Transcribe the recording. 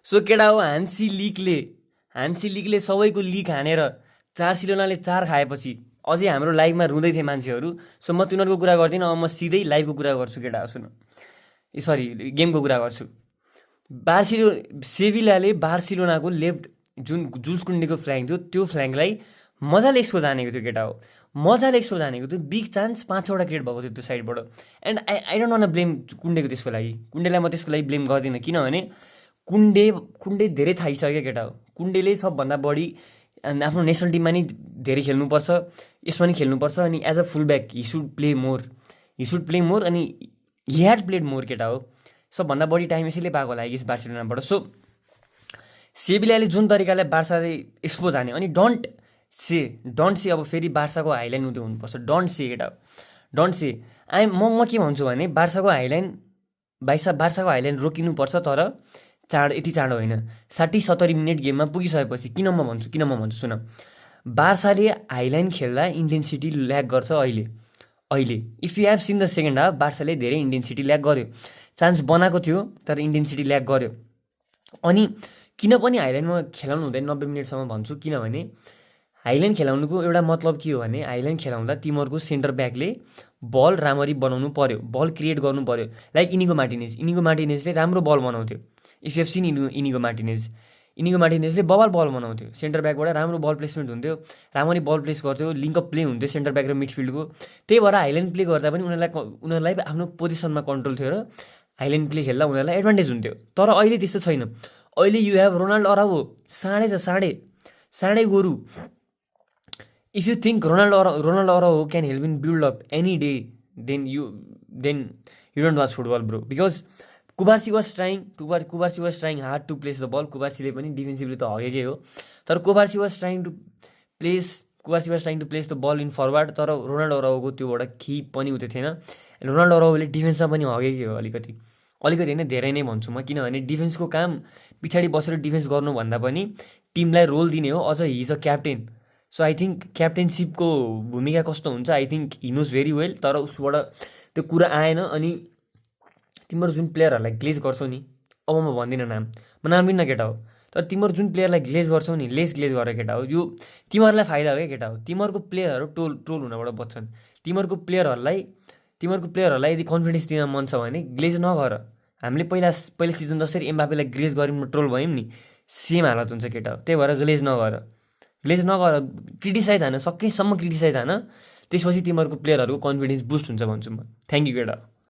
So केटा हो हान्सी लिगले सबैको लिग हानेर बार्सिलोनाले 4 खाएपछि अझै हाम्रो लाइभमा रुँदै थिए मान्छेहरू। सो म तिनीहरूको कुरा गर्दिनँ, अब म सिधै लाइभको कुरा गर्छु केटा, सुन। सरी, गेमको कुरा गर्छु। सेभिलाले बार्सिलोनाको लेफ्ट जुन जुल्स कुन्डेको फ्ल्याङ्क थियो त्यो फ्ल्याङ्कलाई मजाले एक्सपोज हानेको थियो केटा हो, मजाले एक्सपोज हानेको थियो। बिग चान्स 5-6वटा क्रिएट भएको थियो त्यो साइडबाट। And I don't want blame कुन्डेको त्यसको लागि, कुन्डेलाई म त्यसको लागि ब्लेम गर्दिनँ, किनभने कुन्डे धेरै थाकिसक्यो केटा हो। कुन्डेले सबभन्दा बढी आफ्नो नेसनल टिममा नि धेरै खेल्नुपर्छ, यसमा नि खेल्नुपर्छ। अनि as a full back he should play more अनि हि ह्याड प्लेड मोर केटा हो। सबभन्दा बढी टाइम यसैले पाएको होला यस बार्सिलोनाबाट। सो सेभिलाले जुन तरिकाले बार्साले एक्सपोज हान्यो, अनि डोन्ट से अब फेरि बार्साको हाइलाइन हुँदै हुनुपर्छ, डोन्ट से केटा हो, डोन्ट से। म के भन्छु भने बार्साको हाइलाइन रोकिनुपर्छ, तर यति चाँडो होइन। 60-70 मिनट गेममा पुगिसकेपछि किन म भन्छु सुन, बार्साले हाइलाइन खेल्दा इन्टेन्सिटी ल्याग गर्छ अहिले। If you have seen the second half, बार्साले धेरै इन्टेन्सिटी ल्याग गर्यो, चान्स बनाएको थियो तर इन्टेन्सिटी ल्याग गर्यो। अनि किन पनि हाइलाइनमा खेलाउनु हुँदैन 90 मिनटसम्म भन्छु, किनभने हाइलाइन खेलाउनुको एउटा मतलब के हो भने हाइलाइन खेलाउँदा तिमीहरूको सेन्टर ब्याकले बल राम्ररी बनाउनु पर्यो, बल क्रिएट गर्नु पर्यो। लाइक इनिगो मार्टिनेजले राम्रो बल बनाउँथ्यो। If you have seen Inigo मार्टिनेजले बल बनाउँथ्यो, सेन्टर ब्याकबाट राम्रो बल प्लेसमेन्ट हुन्थ्यो, राम्ररी बल प्लेस गर्थ्यो, लिङ्कअप प्ले हुन्थ्यो सेन्टर ब्याक र मिडफिल्डको। त्यही भएर हाइलाइन प्ले गर्दा पनि उनीहरूलाई आफ्नो पोजिसनमा कन्ट्रोल थियो र हाइलाइन प्ले खेल्दा उनीहरूलाई एडभान्टेज हुन्थ्यो। तर अहिले त्यस्तो छैन। अहिले यु हेभ रोनाल्डो अराउहो, साँडे गोरु। If you think Ronaldo Araujo can help in build up any day, then you don't watch football bro. Because Cubarsi was trying hard to place the ball. कुबार्सीले पनि defensively त हगेकै हो, तर Cubarsi was trying to place the ball in forward. तर रोनाल्डो अराउहोको त्योबाट केही पनि उयो थिएन। रोनाल्डो अराउहोले डिफेन्समा पनि हगेकै हो, अलिकति होइन, धेरै नै भन्छु म, किनभने डिफेन्सको काम पछाडि बसेर डिफेन्स गर्नुभन्दा पनि टिमलाई रोल दिने हो। अझ he is a captain, so I think क्याप्टेनसिपको भूमिका कस्तो हुन्छ I think he knows very well. तर उसबाट त्यो कुरा आएन। अनि तिम्रो जुन प्लेयरहरूलाई ग्लेज गर्छौ नि, अब म भन्दिनँ नाम लिन्न केटा हो, तर तिम्रो जुन प्लेयरलाई ग्लेज गर्छौ नि, ग्लेज गरेर केटा हो, यो तिमीहरूलाई फाइदा हो क्या केटा हो। तिमीहरूको प्लेयरहरू ट्रोल हुनबाट बच्छन्। तिमीहरूको प्लेयरहरूलाई यदि कन्फिडेन्स दिन मन छ भने ग्लेज नगर। हामीले पहिला सिजन जसरी एम्बापेलाई ग्लेज गऱ्यौँ, ट्रोल भयौँ नि, सेम हालत हुन्छ केटा हो। त्यही भएर ग्लेज नगर, क्रिटिसाइज हान, सकेसम्म क्रिटिसाइज हान, त्यसपछि तिमीहरूको प्लेयरहरूको कन्फिडेन्स बुस्ट हुन्छ भन्छु म। थ्याङ्क यू केटा।